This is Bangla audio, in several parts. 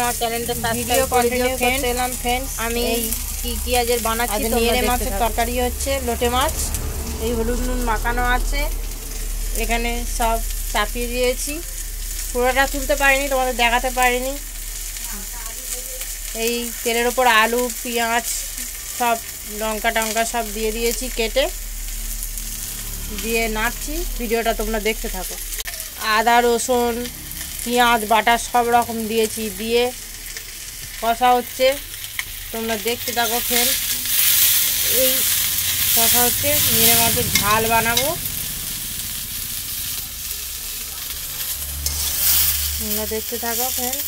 আমার চ্যানেলটা ভিডিও কন্টিনিউ করতে এলাম ফ্রেন্ডস। আমি কি আজের বানাচ্ছি নিয়ে মাছের তরকারি হচ্ছে লোটে মাছ। এই হলুদ নুন মাখানো আছে, এখানে সব চাপিয়ে দিয়েছি, পুরোটা তুলতে পারিনি, তোমাদের দেখাতে পারিনি। এই তেলের ওপর আলু পেঁয়াজ সব লঙ্কা টঙ্কা সব দিয়ে দিয়েছি কেটে, দিয়ে নাড়ছি। ভিডিওটা তোমরা দেখতে থাকো। আদা রসুন পেঁয়াজ বাটা সব রকম দিয়েছি, দিয়ে কষা হচ্ছে, তোমরা দেখতে থাকো ফ্রেন্ডস। এই কষা হচ্ছে, নিয়ে মাছের ঝাল বানাবো, তোমরা দেখতে থাকো ফ্রেন্ডস।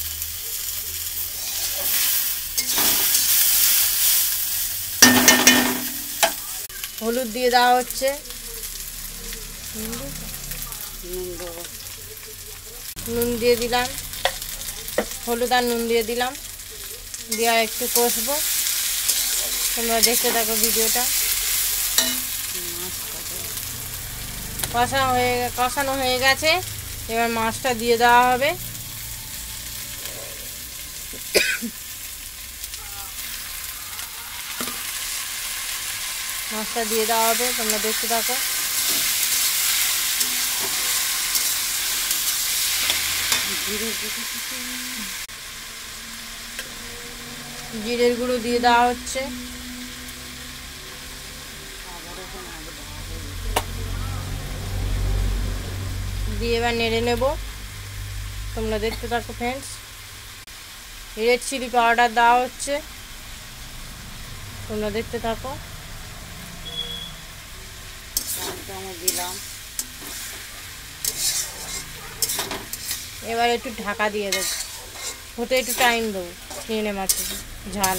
হলুদ দিয়ে দেওয়া হচ্ছে, নুন দিয়ে দিলাম, হলুদ আর নুন দিয়ে দিলাম, দিয়ে একটু কষবো। তোমরা দেখতে থাকো ভিডিওটা। কষানো হয়ে গেছে, এবার মাছটা দিয়ে দেওয়া হবে। মাছটা দিয়ে দেওয়া হবে, তোমরা দেখতে থাকো। জিরের গুঁড়ো দিয়ে দেওয়া হচ্ছে, দিয়ে এবার নেড়ে নেব। তোমরা দেখতে থাকো ফ্রেন্ডস। রেড চিলি পাউডার দেওয়া হচ্ছে, তোমরা দেখতে থাকো। দিলাম, এবার একটু ঢাকা দিয়ে দেবো, হতে একটু টাইম দেবো। নিয়ে মাছের ঝাল,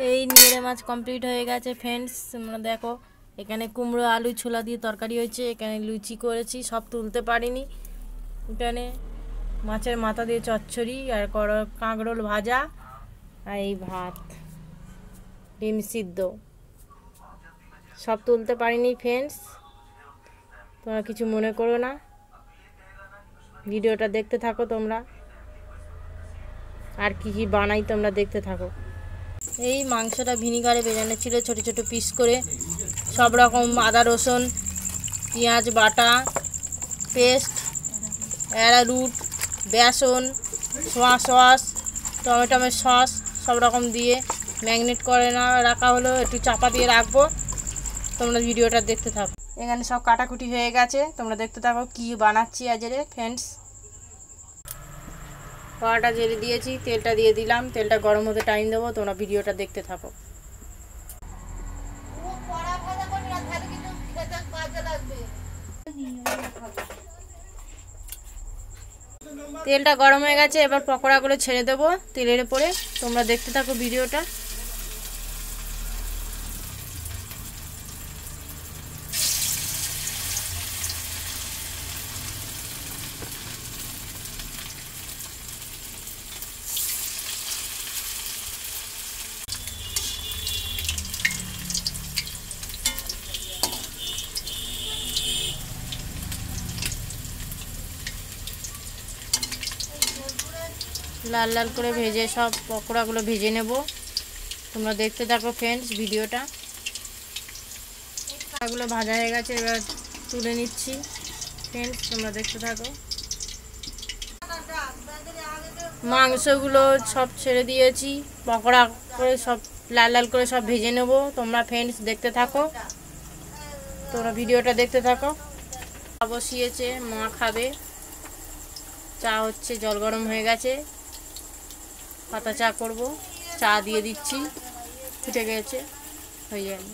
এই নিয়ে মাছ কমপ্লিট হয়ে গেছে ফ্রেন্ডস। তোমরা দেখো, এখানে কুমড়ো আলু ছোলা দিয়ে তরকারি হয়েছে, এখানে লুচি করেছি, সব তুলতে পারিনি। এখানে মাছের মাথা দিয়ে চচ্চড়ি আর কাঁকরোল ভাজা, আর এই ভাত ডিম সিদ্ধ, সব তুলতে পারিনি ফ্রেন্ডস। তোমরা কিছু মনে করো না, ভিডিওটা দেখতে থাকো তোমরা। আর কি কি বানাই তোমরা দেখতে থাকো। এই মাংসটা ভিনিগারে ভেজানো ছিল ছোট ছোট পিস করে, সব রকম আদা রসুন পেঁয়াজ বাটা পেস্ট, অ্যারারুট বেসন সোয়া সস টমেটোমের সস সব রকম দিয়ে ম্যাগনেট করে রাখা হলো। একটু চাপা দিয়ে রাখবো, তোমরা ভিডিওটা দেখতে থাকো। এখানে সব কাটাকুটি হয়ে গেছে, তোমরা দেখতে থাকো কি বানাচ্ছি আজকে ফ্রেন্ডস। কড়াটা জেলে দিয়েছি, তেলটা দিয়ে দিলাম, তেলটা গরম হতে টাইম দেবো, তোমরা ভিডিওটা দেখতে থাকো। তেলটা গরম হয়ে গেছে, এবার পকোড়াগুলো ছেড়ে দেবো তেলের উপরে, তোমরা দেখতে থাকো ভিডিওটা। লাল লাল করে ভেজে সব পকোড়াগুলো ভেজে নেব, তোমরা দেখতে থাকো ফ্রেন্ডস ভিডিওটা। পকোড়াগুলো ভাজা হয়ে গেছে, এবার তুলে নিচ্ছি ফ্রেন্ডস, তোমরা দেখতে থাকো। মাংসগুলো সব ছেড়ে দিয়েছি, পকোড়া করে সব লাল লাল করে সব ভেজে নেব, তোমরা ফ্রেন্ডস দেখতে থাকো। তোমরা ভিডিওটা দেখতে থাকো। চা বসিয়েছে, মা খাবে, চা হচ্ছে, জল গরম হয়ে গেছে, পাতা চা করব, চা দিয়ে দিচ্ছি, ফুটে গেছে, হয়ে যাবে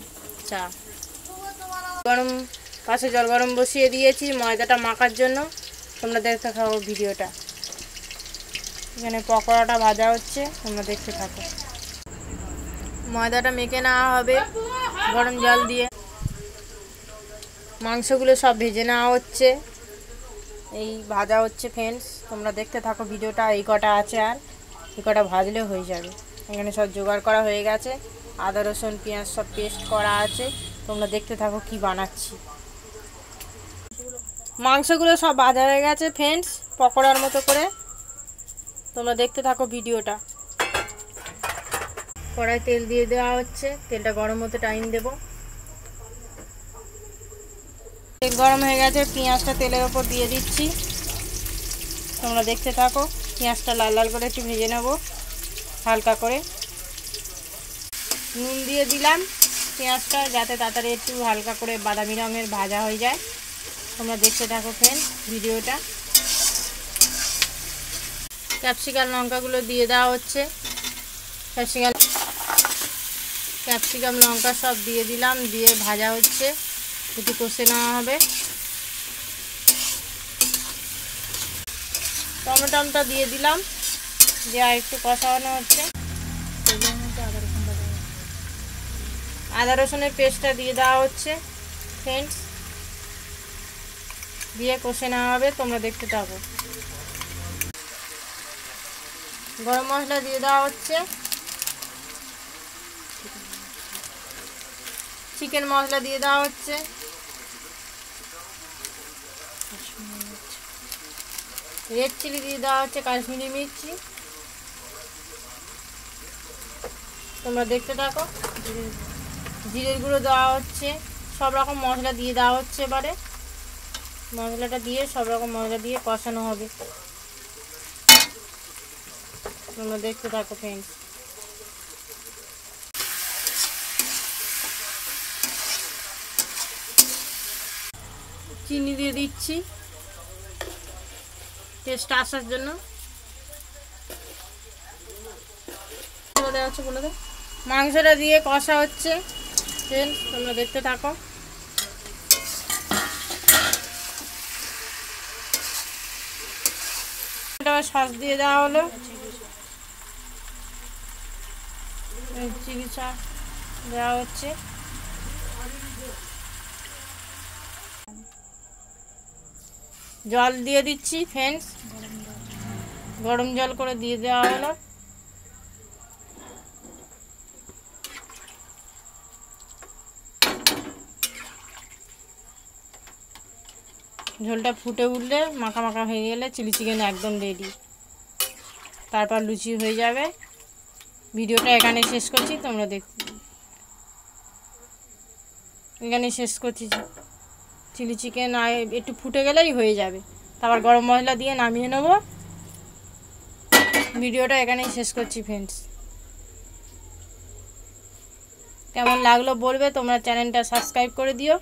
চা গরম। পাশে জল গরম বসিয়ে দিয়েছি ময়দাটা মাখার জন্য, তোমরা দেখতে থাকো ভিডিওটা। এখানে পকোড়াটা ভাজা হচ্ছে, তোমরা দেখতে থাকো। ময়দাটা মেখে নেওয়া হবে গরম জল দিয়ে, মাংসগুলো সব ভেজে নেওয়া হচ্ছে, এই ভাজা হচ্ছে ফ্রেন্ডস, তোমরা দেখতে থাকো ভিডিওটা। এই কটা আছে, আর এই কটা ভাজলে হয়ে যাবে। এখানে সব জোগাড় করা হয়ে গেছে, আদা রসুন পেঁয়াজ সব পেস্ট করা আছে, তোমরা দেখতে থাকো কি বানাচ্ছি। মাংসগুলো সব ভাজা হয়ে গেছে ফ্রেন্ডস, পকোড়ার মতো করে, তোমরা দেখতে থাকো ভিডিওটা। কড়াই তেল দিয়ে দেওয়া হচ্ছে, তেলটা গরম হতে টাইম দেব। তেল গরম হয়ে গেছে, পেঁয়াজটা তেলের ওপর দিয়ে দিচ্ছি। তোমরা দেখতে থাকো। পেঁয়াজটা লাল লাল করে একটু ভেজে নেব হালকা করে। নুন দিয়ে দিলাম পেঁয়াজটা, যাতে তাড়াতাড়ি একটু হালকা করে বাদামি রঙের ভাজা হয়ে যায়। তোমরা দেখতে থাকো ফ্রেন্ড ভিডিওটা। ক্যাপসিকাম লঙ্কাগুলো দিয়ে দেওয়া হচ্ছে। ক্যাপসিকাম লঙ্কা সব দিয়ে দিলাম, দিয়ে ভাজা হচ্ছে, একটু কষে নেওয়া হবে। টমেটোটা দিয়ে দিলাম, দিয়ে আর একটু কষানো হচ্ছে। আদা রসুনের পেস্টটা দিয়ে দেওয়া হচ্ছে ফ্রেন্ডস, দিয়ে কষে নেওয়া হবে। তোমরা দেখতে থাকো। গরম মশলা দিয়ে দেওয়া হচ্ছে, চিকেন মশলা দিয়ে দেওয়া হচ্ছে, রেড চিলি দিয়ে দেওয়া হচ্ছে, কাশ্মীরি মির্চি। তোমরা দেখতে থাকো। জিরের গুঁড়ো দেওয়া হচ্ছে, সব রকম মশলা দিয়ে দেওয়া হচ্ছে। এবারে মশলাটা দিয়ে সব রকম মশলা দিয়ে কষানো হবে। তোমরা দেখতে থাকো ফ্রেন্ডস। চিনি দিয়ে দিচ্ছি টেস্ট আসার জন্য। মাংসটা দিয়ে কষা হচ্ছে ফ্রেন্ডস, তোমরা দেখতে থাকো। সস দিয়ে দেওয়া হলো, চিলি সস দেওয়া হচ্ছে। জল দিয়ে দিচ্ছি ফ্রেন্ডস, গরম জল করে দিয়ে দেওয়া হলো। ঝোলটা ফুটে উঠলে মাখা মাখা হয়ে গেলে চিলি চিকেন একদম রেডি। তারপর লুচি হয়ে যাবে। ভিডিওটা এখানে শেষ করছি। তোমরা এখানে শেষ করছি। চিলি চিকেন একটু ফুটে গেলেই হয়ে যাবে। তারপর গরম মশলা দিয়ে নামিয়ে নেব। ভিডিওটা এখানেই শেষ করছি ফ্রেন্ডস। কেমন লাগলো বলবে। তোমরা চ্যানেলটা সাবস্ক্রাইব করে দিও।